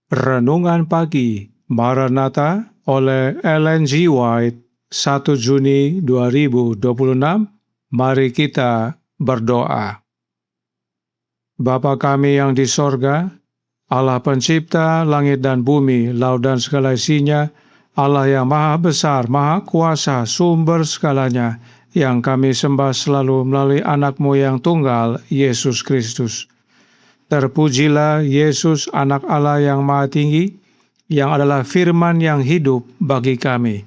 Renungan Pagi Maranatha oleh Ellen G. White, 1 Juni 2026. Mari kita berdoa. Bapa kami yang di sorga, Allah pencipta langit dan bumi, laut dan segala isinya, Allah yang maha besar, maha kuasa, sumber segalanya, yang kami sembah selalu melalui anak-Mu yang tunggal, Yesus Kristus. Terpujilah Yesus, anak Allah yang maha tinggi, yang adalah firman yang hidup bagi kami.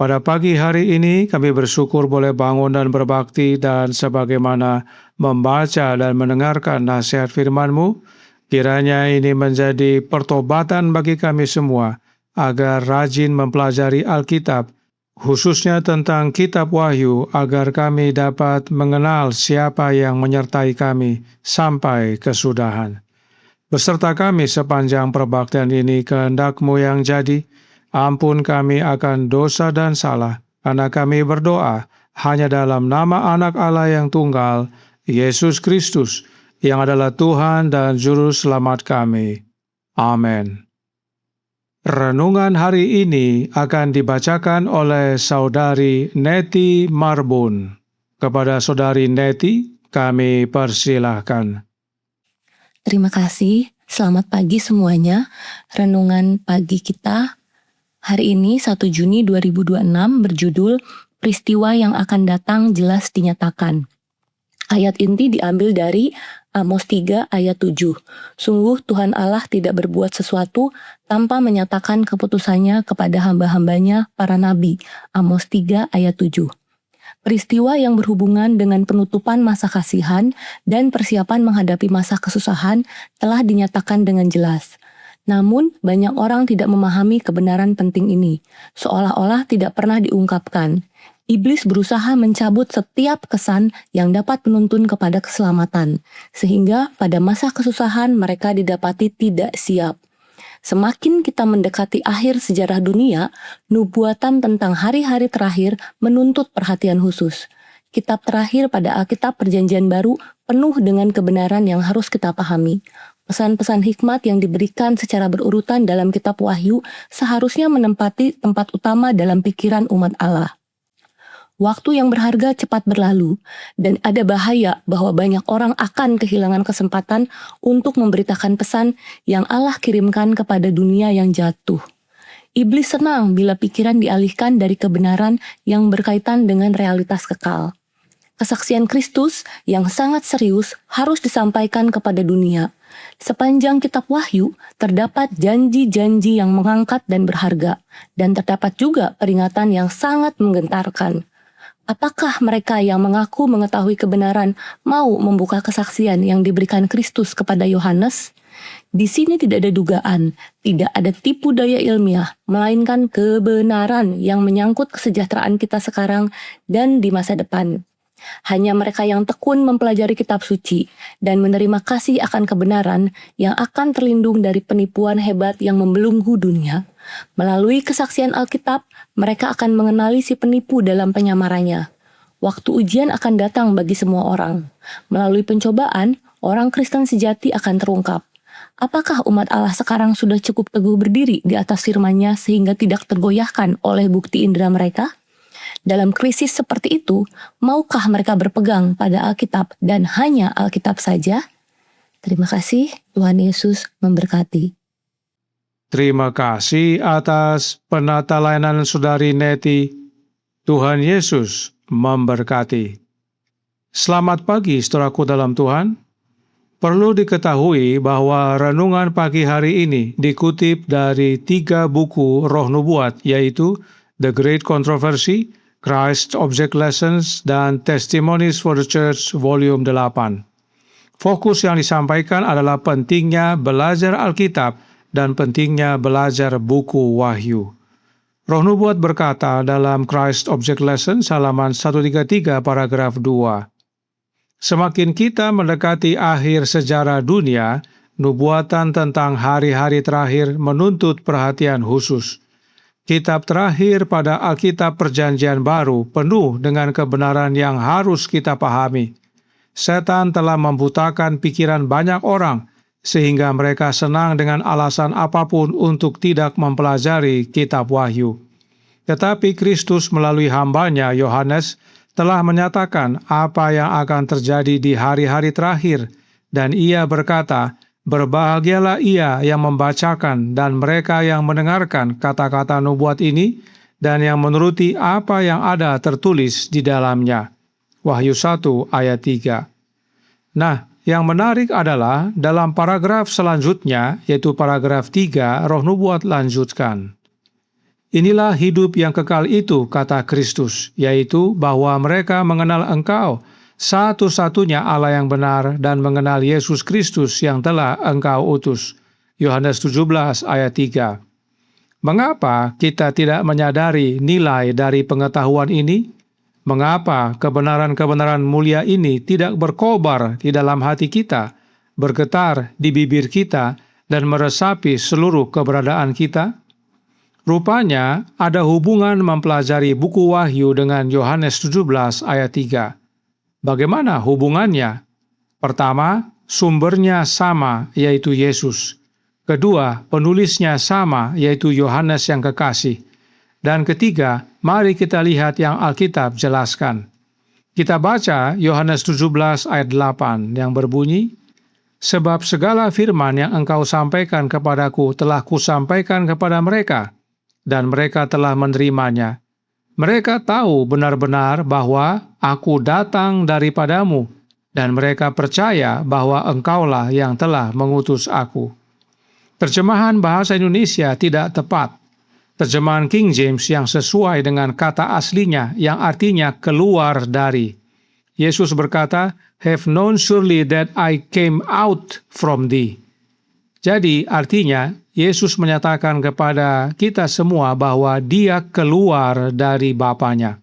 Pada pagi hari ini kami bersyukur boleh bangun dan berbakti, dan sebagaimana membaca dan mendengarkan nasihat firman-Mu, kiranya ini menjadi pertobatan bagi kami semua, agar rajin mempelajari Alkitab, khususnya tentang kitab Wahyu, agar kami dapat mengenal siapa yang menyertai kami sampai kesudahan. Beserta kami sepanjang perbaktian ini, kehendak-Mu yang jadi. Ampun kami akan dosa dan salah, karena kami berdoa hanya dalam nama Anak Allah yang tunggal, Yesus Kristus, yang adalah Tuhan dan Juru Selamat kami. Amin. Renungan hari ini akan dibacakan oleh Saudari Neti Marbun. Kepada Saudari Neti, kami persilahkan. Terima kasih, selamat pagi semuanya. Renungan pagi kita hari ini 1 Juni 2026 berjudul Peristiwa yang akan datang jelas dinyatakan. Ayat inti diambil dari Amos 3 ayat 7. Sungguh Tuhan Allah tidak berbuat sesuatu tanpa menyatakan keputusannya kepada hamba-hambanya para nabi. Amos 3 ayat 7. Peristiwa yang berhubungan dengan penutupan masa kasihan dan persiapan menghadapi masa kesusahan telah dinyatakan dengan jelas. Namun, banyak orang tidak memahami kebenaran penting ini, seolah-olah tidak pernah diungkapkan. Iblis berusaha mencabut setiap kesan yang dapat menuntun kepada keselamatan, sehingga pada masa kesusahan mereka didapati tidak siap. Semakin kita mendekati akhir sejarah dunia, nubuatan tentang hari-hari terakhir menuntut perhatian khusus. Kitab terakhir pada Alkitab Perjanjian Baru penuh dengan kebenaran yang harus kita pahami. Pesan-pesan hikmat yang diberikan secara berurutan dalam kitab Wahyu seharusnya menempati tempat utama dalam pikiran umat Allah. Waktu yang berharga cepat berlalu, dan ada bahaya bahwa banyak orang akan kehilangan kesempatan untuk memberitakan pesan yang Allah kirimkan kepada dunia yang jatuh. Iblis senang bila pikiran dialihkan dari kebenaran yang berkaitan dengan realitas kekal. Kesaksian Kristus yang sangat serius harus disampaikan kepada dunia. Sepanjang kitab Wahyu, terdapat janji-janji yang mengangkat dan berharga, dan terdapat juga peringatan yang sangat menggentarkan. Apakah mereka yang mengaku mengetahui kebenaran mau membuka kesaksian yang diberikan Kristus kepada Yohanes? Di sini tidak ada dugaan, tidak ada tipu daya ilmiah, melainkan kebenaran yang menyangkut kesejahteraan kita sekarang dan di masa depan. Hanya mereka yang tekun mempelajari kitab suci dan menerima kasih akan kebenaran yang akan terlindung dari penipuan hebat yang membelenggu dunia. Melalui kesaksian Alkitab, mereka akan mengenali si penipu dalam penyamarannya. Waktu ujian akan datang bagi semua orang. Melalui pencobaan, orang Kristen sejati akan terungkap. Apakah umat Allah sekarang sudah cukup teguh berdiri di atas firman-Nya sehingga tidak tergoyahkan oleh bukti indera mereka? Dalam krisis seperti itu, maukah mereka berpegang pada Alkitab dan hanya Alkitab saja? Terima kasih, Tuhan Yesus memberkati. Terima kasih atas penata layanan Saudari Neti. Tuhan Yesus memberkati. Selamat pagi, saudaraku dalam Tuhan. Perlu diketahui bahwa renungan pagi hari ini dikutip dari 3 buku roh nubuat, yaitu The Great Controversy, Christ Object Lessons, dan Testimonies for the Church Volume 8. Fokus yang disampaikan adalah pentingnya belajar Alkitab dan pentingnya belajar buku Wahyu. Roh Nubuat berkata dalam Christ Object Lessons halaman 133 paragraf 2, semakin kita mendekati akhir sejarah dunia, nubuatan tentang hari-hari terakhir menuntut perhatian khusus. Kitab terakhir pada Alkitab Perjanjian Baru penuh dengan kebenaran yang harus kita pahami. Setan telah membutakan pikiran banyak orang sehingga mereka senang dengan alasan apapun untuk tidak mempelajari kitab Wahyu. Tetapi Kristus melalui hambanya Yohanes telah menyatakan apa yang akan terjadi di hari-hari terakhir, dan ia berkata, "Berbahagialah ia yang membacakan dan mereka yang mendengarkan kata-kata nubuat ini, dan yang menuruti apa yang ada tertulis di dalamnya." Wahyu 1 ayat 3. Nah, yang menarik adalah dalam paragraf selanjutnya, yaitu paragraf 3, Roh Nubuat lanjutkan. "Inilah hidup yang kekal itu," kata Kristus, "yaitu bahwa mereka mengenal Engkau, satu-satunya Allah yang benar, dan mengenal Yesus Kristus yang telah Engkau utus." Yohanes 17 ayat 3. Mengapa kita tidak menyadari nilai dari pengetahuan ini? Mengapa kebenaran-kebenaran mulia ini tidak berkobar di dalam hati kita, bergetar di bibir kita, dan meresapi seluruh keberadaan kita? Rupanya ada hubungan mempelajari buku Wahyu dengan Yohanes 17 ayat 3. Bagaimana hubungannya? Pertama, sumbernya sama, yaitu Yesus. Kedua, penulisnya sama, yaitu Yohanes yang kekasih. Dan ketiga, mari kita lihat yang Alkitab jelaskan. Kita baca Yohanes 17 ayat 8 yang berbunyi, "Sebab segala firman yang engkau sampaikan kepadaku telah kusampaikan kepada mereka, dan mereka telah menerimanya. Mereka tahu benar-benar bahwa aku datang daripadamu, dan mereka percaya bahwa engkaulah yang telah mengutus aku." Terjemahan bahasa Indonesia tidak tepat. Terjemahan King James yang sesuai dengan kata aslinya yang artinya keluar dari. Yesus berkata, "Have known surely that I came out from thee." Jadi artinya Yesus menyatakan kepada kita semua bahwa dia keluar dari Bapanya.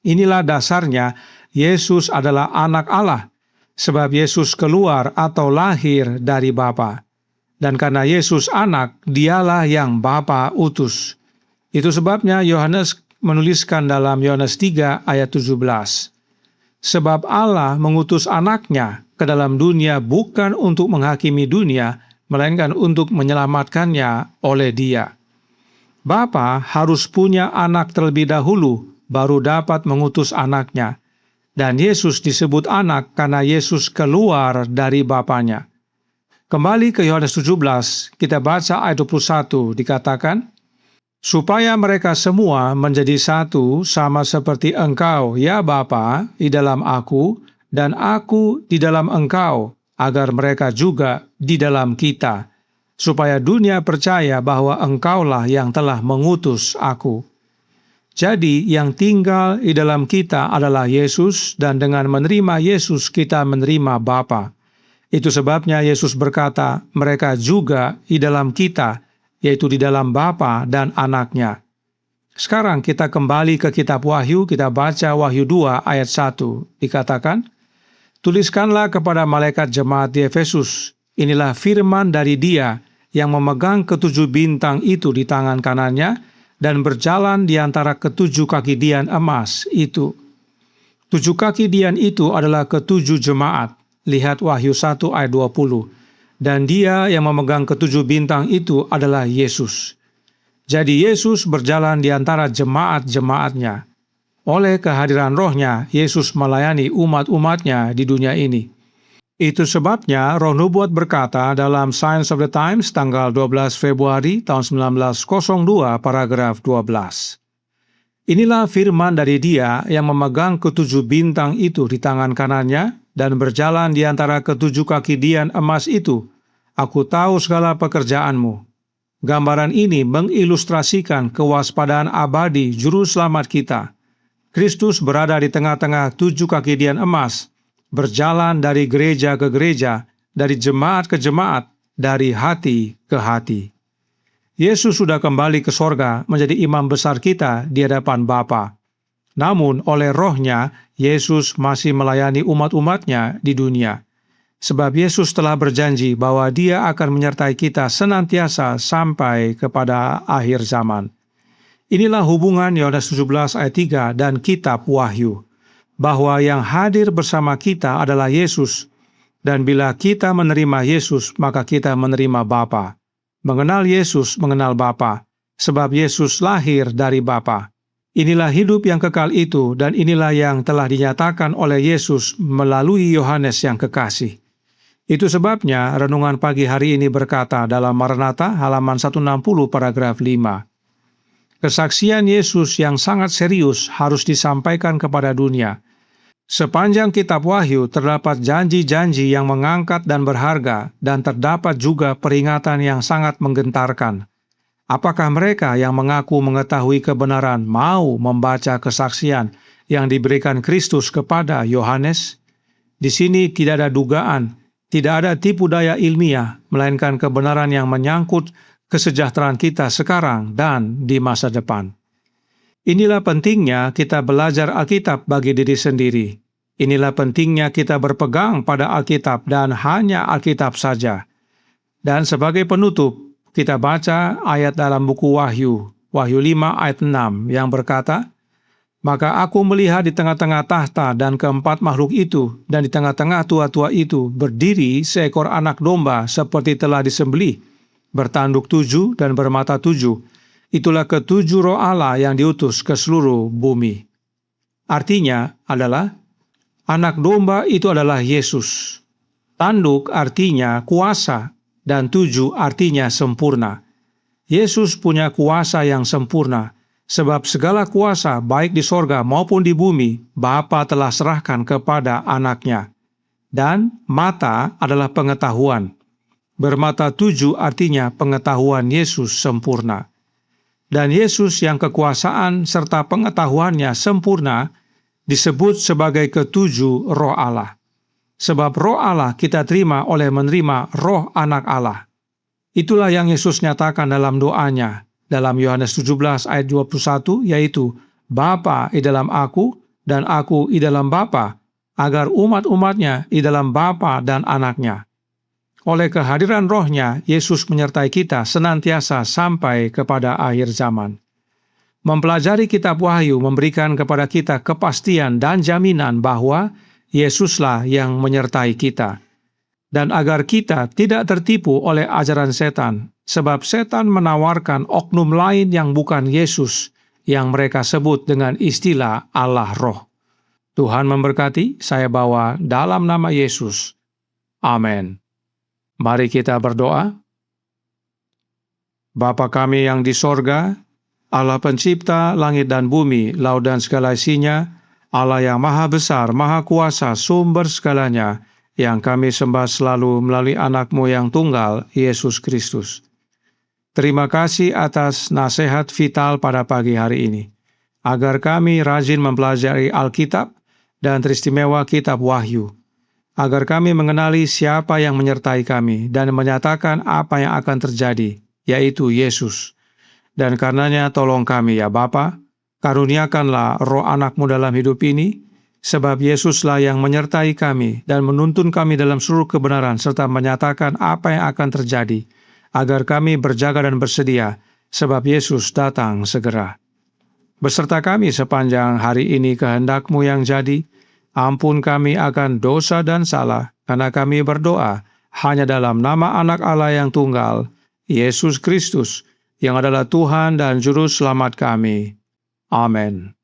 Inilah dasarnya Yesus adalah anak Allah, sebab Yesus keluar atau lahir dari Bapa. Dan karena Yesus anak, dialah yang Bapa utus. Itu sebabnya Yohanes menuliskan dalam Yohanes 3 ayat 17. "Sebab Allah mengutus anaknya ke dalam dunia bukan untuk menghakimi dunia, melainkan untuk menyelamatkannya oleh Dia." Bapa harus punya anak terlebih dahulu, baru dapat mengutus anaknya. Dan Yesus disebut anak karena Yesus keluar dari Bapanya. Kembali ke Yohanes 17, kita baca ayat 21, dikatakan, "Supaya mereka semua menjadi satu sama seperti Engkau, ya Bapa, di dalam aku, dan aku di dalam Engkau, agar mereka juga di dalam kita, supaya dunia percaya bahwa Engkaulah yang telah mengutus aku." Jadi yang tinggal di dalam kita adalah Yesus, dan dengan menerima Yesus kita menerima Bapa. Itu sebabnya Yesus berkata, mereka juga di dalam kita, yaitu di dalam Bapa dan Anaknya. Sekarang kita kembali ke kitab Wahyu, kita baca Wahyu 2 ayat 1. Dikatakan, "Tuliskanlah kepada malaikat jemaat di Efesus, inilah firman dari Dia yang memegang ketujuh bintang itu di tangan kanannya dan berjalan di antara ketujuh kaki dian emas itu." Tujuh kaki dian itu adalah ketujuh jemaat. Lihat Wahyu 1 ayat 20. Dan Dia yang memegang ketujuh bintang itu adalah Yesus. Jadi Yesus berjalan di antara jemaat-jemaatnya. Oleh kehadiran Roh-Nya, Yesus melayani umat-umatnya di dunia ini. Itu sebabnya Roh Nubuat berkata dalam Science of the Times tanggal 12 Februari tahun 1902 paragraf 12. "Inilah firman dari Dia yang memegang ketujuh bintang itu di tangan kanannya dan berjalan di antara ketujuh kaki dian emas itu. Aku tahu segala pekerjaanmu." Gambaran ini mengilustrasikan kewaspadaan abadi juru selamat kita. Kristus berada di tengah-tengah tujuh kaki dian emas, berjalan dari gereja ke gereja, dari jemaat ke jemaat, dari hati ke hati. Yesus sudah kembali ke sorga menjadi imam besar kita di hadapan Bapa. Namun oleh Roh-Nya, Yesus masih melayani umat-umatnya di dunia. Sebab Yesus telah berjanji bahwa Dia akan menyertai kita senantiasa sampai kepada akhir zaman. Inilah hubungan Yohanes 17 ayat 3 dan kitab Wahyu. Bahwa yang hadir bersama kita adalah Yesus, Dan bila kita menerima Yesus, maka kita menerima Bapa. Mengenal Yesus, mengenal Bapa, sebab Yesus lahir dari Bapa. Inilah hidup yang kekal itu, dan inilah yang telah dinyatakan oleh Yesus melalui Yohanes yang kekasih. Itu sebabnya renungan pagi hari ini berkata dalam Maranatha halaman 160 paragraf 5. Kesaksian Yesus yang sangat serius harus disampaikan kepada dunia. Sepanjang kitab Wahyu terdapat janji-janji yang mengangkat dan berharga, dan terdapat juga peringatan yang sangat menggentarkan. Apakah mereka yang mengaku mengetahui kebenaran mau membaca kesaksian yang diberikan Kristus kepada Yohanes? Di sini tidak ada dugaan, tidak ada tipu daya ilmiah, melainkan kebenaran yang menyangkut kesejahteraan kita sekarang dan di masa depan. Inilah pentingnya kita belajar Alkitab bagi diri sendiri. Inilah pentingnya kita berpegang pada Alkitab dan hanya Alkitab saja. Dan sebagai penutup, kita baca ayat dalam buku Wahyu, Wahyu 5 ayat 6 yang berkata, "Maka aku melihat di tengah-tengah tahta dan keempat makhluk itu, dan di tengah-tengah tua-tua itu berdiri seekor anak domba seperti telah disembelih, bertanduk 7 dan bermata 7. Itulah ketujuh roh Allah yang diutus ke seluruh bumi." Artinya adalah, anak domba itu adalah Yesus. Tanduk artinya kuasa, dan 7 artinya sempurna. Yesus punya kuasa yang sempurna, sebab segala kuasa baik di sorga maupun di bumi, Bapa telah serahkan kepada anaknya. Dan mata adalah pengetahuan. Bermata 7 artinya pengetahuan Yesus sempurna. Dan Yesus yang kekuasaan serta pengetahuannya sempurna disebut sebagai ketujuh roh Allah. Sebab roh Allah kita terima oleh menerima roh anak Allah. Itulah yang Yesus nyatakan dalam doanya, dalam Yohanes 17 ayat 21, yaitu, "Bapa di dalam aku, dan aku di dalam Bapa, agar umat-umatnya di dalam Bapa dan anaknya." Oleh kehadiran rohnya, Yesus menyertai kita senantiasa sampai kepada akhir zaman. Mempelajari kitab Wahyu memberikan kepada kita kepastian dan jaminan bahwa Yesuslah yang menyertai kita. Dan agar kita tidak tertipu oleh ajaran setan, sebab setan menawarkan oknum lain yang bukan Yesus, yang mereka sebut dengan istilah Allah Roh. Tuhan memberkati, saya bawa dalam nama Yesus. Amin. Mari kita berdoa. Bapa kami yang di sorga, Allah pencipta langit dan bumi, laut dan segala isinya, Allah yang maha besar, maha kuasa, sumber segalanya, yang kami sembah selalu melalui anak-Mu yang tunggal, Yesus Kristus. Terima kasih atas nasihat vital pada pagi hari ini, agar kami rajin mempelajari Alkitab dan teristimewa kitab Wahyu, agar kami mengenali siapa yang menyertai kami dan menyatakan apa yang akan terjadi, yaitu Yesus. Dan karenanya tolong kami ya Bapa, karuniakanlah roh anak-Mu dalam hidup ini, sebab Yesuslah yang menyertai kami dan menuntun kami dalam seluruh kebenaran serta menyatakan apa yang akan terjadi, agar kami berjaga dan bersedia, sebab Yesus datang segera. Beserta kami sepanjang hari ini kehendak-Mu yang jadi, ampun kami akan dosa dan salah, karena kami berdoa hanya dalam nama anak Allah yang tunggal, Yesus Kristus, yang adalah Tuhan dan Juru Selamat kami. Amin.